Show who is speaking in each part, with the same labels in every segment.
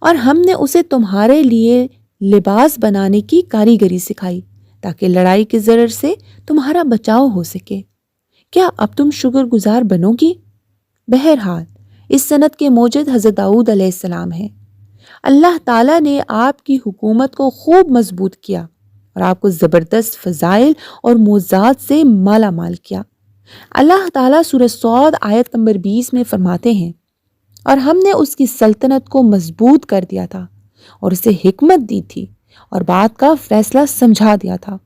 Speaker 1: اور ہم نے اسے تمہارے لیے لباس بنانے کی کاریگری سکھائی تاکہ لڑائی کے ضرر سے تمہارا بچاؤ ہو سکے۔ کیا اب تم شکر گزار بنو گی؟ بہرحال اس سند کے موجد حضرت داؤد علیہ السلام ہیں۔ اللہ تعالیٰ نے آپ کی حکومت کو خوب مضبوط کیا اور آپ کو زبردست فضائل اور معجزات سے مالا مال کیا۔ اللہ تعالیٰ سورہ صاد آیت نمبر 20 میں فرماتے ہیں، اور ہم نے اس کی سلطنت کو مضبوط کر دیا تھا اور اسے حکمت دی تھی اور بات کا فیصلہ سمجھا دیا تھا۔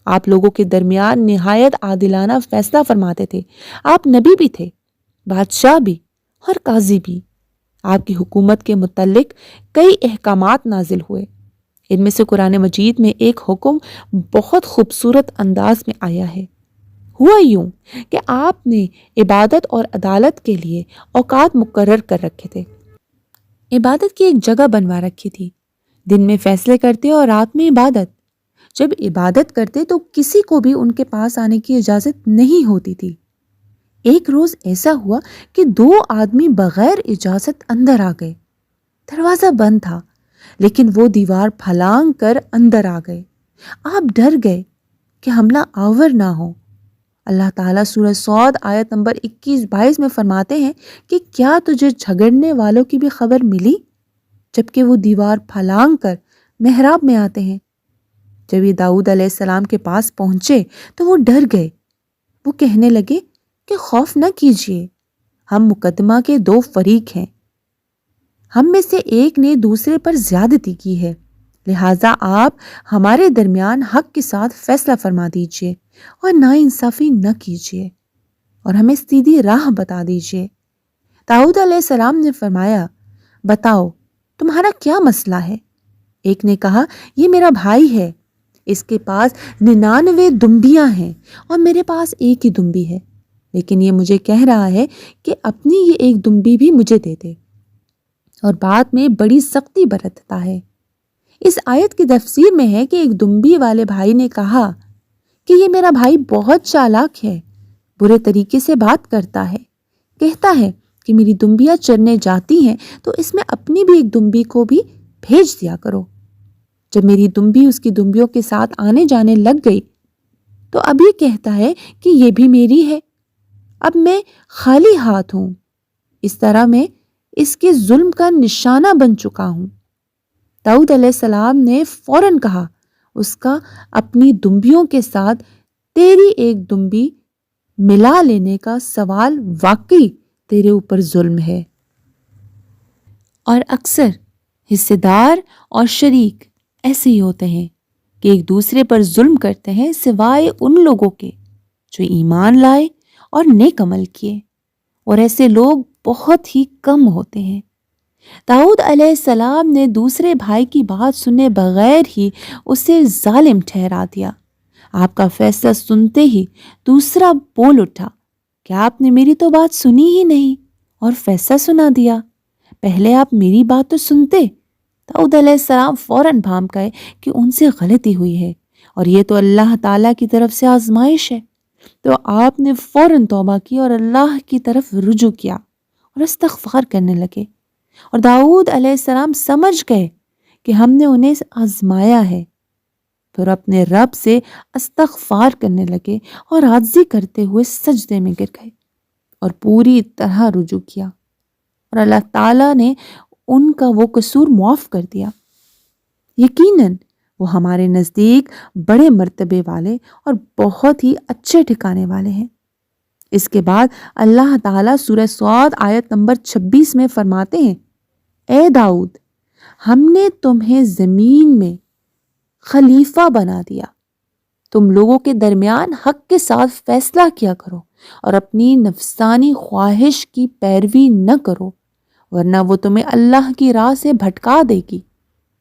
Speaker 1: آپ لوگوں کے درمیان نہایت عادلانہ فیصلہ فرماتے تھے۔ آپ نبی بھی تھے، بادشاہ بھی اور قاضی بھی۔ آپ کی حکومت کے متعلق کئی احکامات نازل ہوئے۔ ان میں سے قرآن مجید میں ایک حکم بہت خوبصورت انداز میں آیا ہے۔ ہوا یوں کہ آپ نے عبادت اور عدالت کے لیے اوقات مقرر کر رکھے تھے۔ عبادت کی ایک جگہ بنوا رکھی تھی، دن میں فیصلے کرتے اور رات میں عبادت۔ جب عبادت کرتے تو کسی کو بھی ان کے پاس آنے کی اجازت نہیں ہوتی تھی۔ ایک روز ایسا ہوا کہ 2 آدمی بغیر اجازت اندر آ گئے۔ دروازہ بند تھا لیکن وہ دیوار پھلانگ کر اندر آ گئے۔ آپ ڈر گئے کہ حملہ آور نہ ہو۔ اللہ تعالیٰ سورہ صاد آیت نمبر 21-22 میں فرماتے ہیں کہ کیا تجھے جھگڑنے والوں کی بھی خبر ملی جبکہ وہ دیوار پھلانگ کر محراب میں آتے ہیں؟ جب یہ داؤد علیہ السلام کے پاس پہنچے تو وہ ڈر گئے۔ وہ کہنے لگے کہ خوف نہ کیجیے، ہم مقدمہ کے 2 فریق ہیں، ہم میں سے ایک نے دوسرے پر زیادتی کی ہے، لہٰذا آپ ہمارے درمیان حق کے ساتھ فیصلہ فرما دیجیے اور ناانصافی نہ کیجیے اور ہمیں سیدھی راہ بتا دیجیے۔ داؤد علیہ السلام نے فرمایا، بتاؤ تمہارا کیا مسئلہ ہے؟ ایک نے کہا، یہ میرا بھائی ہے، اس کے پاس 99 دمبیاں ہیں اور میرے پاس ایک ہی دمبی ہے، لیکن یہ مجھے کہہ رہا ہے کہ اپنی یہ ایک دمبی بھی مجھے دے دے اور بات میں بڑی سختی برتتا ہے۔ اس آیت کی تفسیر میں ہے کہ ایک دمبی والے بھائی نے کہا کہ یہ میرا بھائی بہت چالاک ہے، برے طریقے سے بات کرتا ہے، کہتا ہے کہ میری دمبیاں چرنے جاتی ہیں تو اس میں اپنی بھی ایک دمبی کو بھی بھیج دیا کرو۔ جب میری دمبی اس کی دمبیوں کے ساتھ آنے جانے لگ گئی تو اب یہ کہتا ہے کہ یہ بھی میری ہے، اب میں خالی ہاتھ ہوں۔ اس طرح میں اس کے ظلم کا نشانہ بن چکا ہوں۔ داؤد علیہ السلام نے فوراً کہا، اس کا اپنی دمبیوں کے ساتھ تیری ایک دمبی ملا لینے کا سوال واقعی تیرے اوپر ظلم ہے۔ اور اکثر حصے دار اور شریک ایسے ہی ہوتے ہیں کہ ایک دوسرے پر ظلم کرتے ہیں سوائے ان لوگوں کے جو ایمان لائے اور نیک عمل کیے، اور ایسے لوگ بہت ہی کم ہوتے ہیں۔ داؤد علیہ السلام نے دوسرے بھائی کی بات سنے بغیر ہی اسے ظالم ٹھہرا دیا۔ آپ کا فیصلہ سنتے ہی دوسرا بول اٹھا کہ آپ نے میری تو بات سنی ہی نہیں اور فیصلہ سنا دیا، پہلے آپ میری بات تو سنتے۔ داؤد علیہ السلام فوراً بھانپ گئے کہ ان سے غلطی ہوئی ہے اور یہ تو اللہ تعالیٰ کی طرف سے آزمائش ہے، تو آپ نے فوراً توبہ کی اور اللہ کی طرف رجوع کیا اور استغفار کرنے لگے۔ اور داؤد علیہ السلام سمجھ گئے کہ ہم نے انہیں آزمایا ہے، پھر اپنے رب سے استغفار کرنے لگے اور عاجزی کرتے ہوئے سجدے میں گر گئے اور پوری طرح رجوع کیا، اور اللہ تعالیٰ نے ان کا وہ قصور معاف کر دیا۔ یقیناً وہ ہمارے نزدیک بڑے مرتبے والے اور بہت ہی اچھے ٹھکانے والے ہیں۔ اس کے بعد اللہ تعالیٰ سورہ صاد آیت نمبر 26 میں فرماتے ہیں، اے داؤد، ہم نے تمہیں زمین میں خلیفہ بنا دیا، تم لوگوں کے درمیان حق کے ساتھ فیصلہ کیا کرو اور اپنی نفسانی خواہش کی پیروی نہ کرو، ورنہ وہ تمہیں اللہ کی راہ سے بھٹکا دے گی۔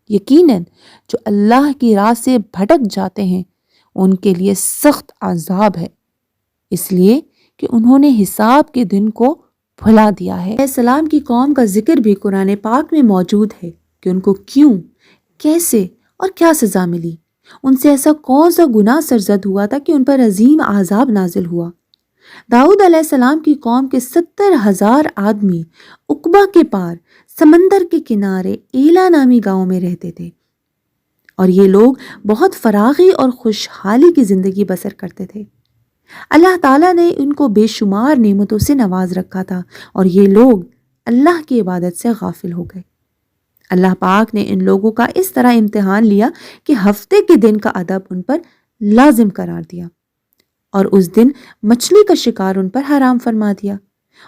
Speaker 1: یقیناً جو اللہ کی راہ سے بھٹک جاتے ہیں ان کے لیے سخت عذاب ہے، اس لیے کہ انہوں نے حساب کے دن کو بھلا دیا ہے۔ السلام کی قوم کا ذکر بھی قرآن پاک میں موجود ہے کہ ان کو کیوں، کیسے اور کیا سزا ملی، ان سے ایسا کون سا گناہ سرزد ہوا تھا کہ ان پر عظیم عذاب نازل ہوا۔ داؤد علیہ السلام کی قوم کے 70,000 آدمی عقبہ کے پار سمندر کے کنارے ایلا نامی گاؤں میں رہتے تھے، اور یہ لوگ بہت فراغی اور خوشحالی کی زندگی بسر کرتے تھے۔ اللہ تعالیٰ نے ان کو بے شمار نعمتوں سے نواز رکھا تھا، اور یہ لوگ اللہ کی عبادت سے غافل ہو گئے۔ اللہ پاک نے ان لوگوں کا اس طرح امتحان لیا کہ ہفتے کے دن کا ادب ان پر لازم قرار دیا، اور اس دن مچھلی کا شکار ان پر حرام فرما دیا،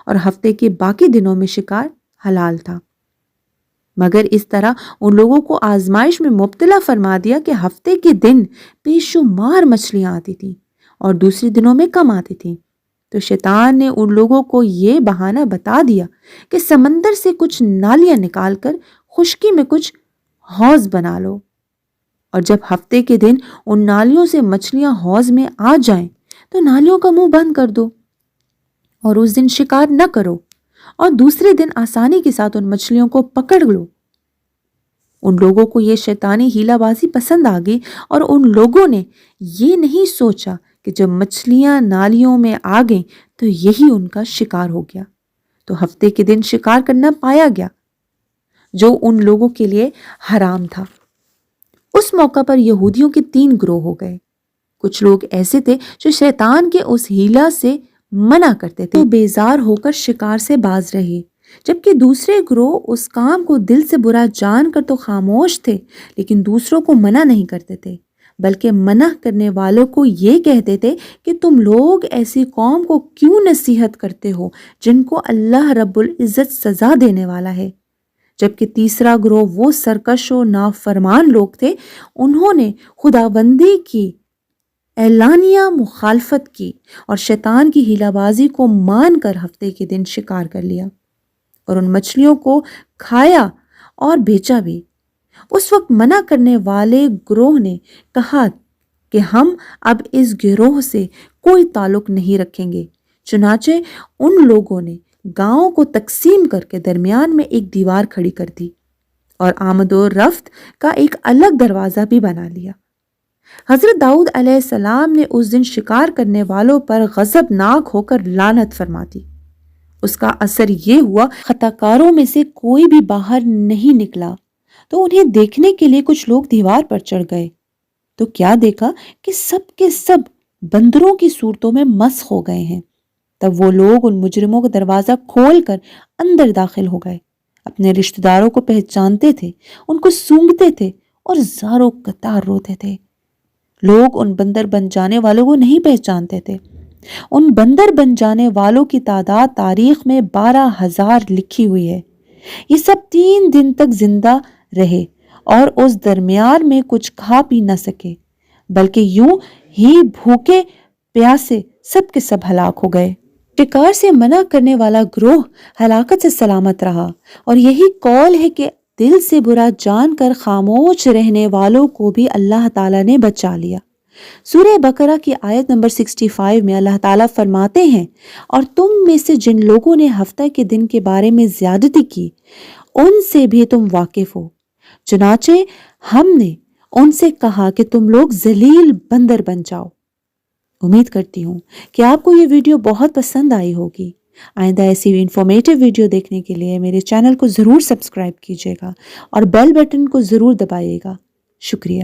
Speaker 1: اور ہفتے کے باقی دنوں میں شکار حلال تھا۔ مگر اس طرح ان لوگوں کو آزمائش میں مبتلا فرما دیا کہ ہفتے کے دن بے شمار مچھلیاں آتی تھیں اور دوسرے دنوں میں کم آتی تھیں۔ تو شیطان نے ان لوگوں کو یہ بہانہ بتا دیا کہ سمندر سے کچھ نالیاں نکال کر خشکی میں کچھ حوض بنا لو، اور جب ہفتے کے دن ان نالیوں سے مچھلیاں حوض میں آ جائیں تو نالیوں کا منہ بند کر دو، اور اس دن شکار نہ کرو، اور دوسرے دن آسانی کے ساتھ ان مچھلیوں کو پکڑ لو۔ ان لوگوں کو یہ شیطانی ہیلا بازی پسند آ گئی، اور ان لوگوں نے یہ نہیں سوچا کہ جب مچھلیاں نالیوں میں آ گئیں تو یہی ان کا شکار ہو گیا۔ تو ہفتے کے دن شکار کرنا پایا گیا جو ان لوگوں کے لیے حرام تھا۔ اس موقع پر یہودیوں کے 3 گروہ ہو گئے۔ کچھ لوگ ایسے تھے جو شیطان کے اس ہیلا سے منع کرتے تھے، تو بیزار ہو کر شکار سے باز رہے، جبکہ دوسرے گروہ اس کام کو دل سے برا جان کر تو خاموش تھے، لیکن دوسروں کو منع نہیں کرتے تھے، بلکہ منع کرنے والوں کو یہ کہتے تھے کہ تم لوگ ایسی قوم کو کیوں نصیحت کرتے ہو جن کو اللہ رب العزت سزا دینے والا ہے۔ جبکہ تیسرا گروہ وہ سرکش و نافرمان لوگ تھے، انہوں نے خداوندی کی اعلانیہ مخالفت کی اور شیطان کی ہیلا بازی کو مان کر ہفتے کے دن شکار کر لیا اور ان مچھلیوں کو کھایا اور بیچا بھی۔ اس وقت منع کرنے والے گروہ نے کہا کہ ہم اب اس گروہ سے کوئی تعلق نہیں رکھیں گے، چنانچہ ان لوگوں نے گاؤں کو تقسیم کر کے درمیان میں ایک دیوار کھڑی کر دی اور آمد و رفت کا ایک الگ دروازہ بھی بنا لیا۔ حضرت داؤد علیہ السلام نے اس دن شکار کرنے والوں پر غضبناک ہو کر لعنت فرما دی۔ اس کا اثر یہ ہوا خطاکاروں میں سے کوئی بھی باہر نہیں نکلا، تو انہیں دیکھنے کے لیے کچھ لوگ دیوار پر چڑھ گئے، تو کیا دیکھا کہ سب کے سب بندروں کی صورتوں میں مسخ ہو گئے ہیں۔ تب وہ لوگ ان مجرموں کا دروازہ کھول کر اندر داخل ہو گئے، اپنے رشتہ داروں کو پہچانتے تھے، ان کو سونگتے تھے اور زاروں قطار روتے تھے۔ لوگ ان بندر بن جانے والوں کو نہیں پہچانتے تھے۔ ان بندر بن جانے والوں کی تعداد تاریخ میں 12,000 لکھی ہوئی ہے۔ یہ سب 3 دن تک زندہ رہے اور اس درمیان میں کچھ کھا پی نہ سکے، بلکہ یوں ہی بھوکے پیاسے سب کے سب ہلاک ہو گئے۔ شکار سے منع کرنے والا گروہ ہلاکت سے سلامت رہا، اور یہی قول ہے کہ دل سے برا جان کر خاموش رہنے والوں کو بھی اللہ تعالیٰ نے بچا لیا۔ سورہ بقرہ کی آیت نمبر 65 میں اللہ تعالیٰ فرماتے ہیں، اور تم میں سے جن لوگوں نے ہفتہ کے دن کے بارے میں زیادتی کی ان سے بھی تم واقف ہو، چنانچہ ہم نے ان سے کہا کہ تم لوگ ذلیل بندر بن جاؤ۔ امید کرتی ہوں کہ آپ کو یہ ویڈیو بہت پسند آئی ہوگی۔ آئندہ ایسی انفارمیٹیو ویڈیو دیکھنے کے لیے میرے چینل کو ضرور سبسکرائب کیجیے گا اور بیل بٹن کو ضرور دبائیے گا۔ شکریہ۔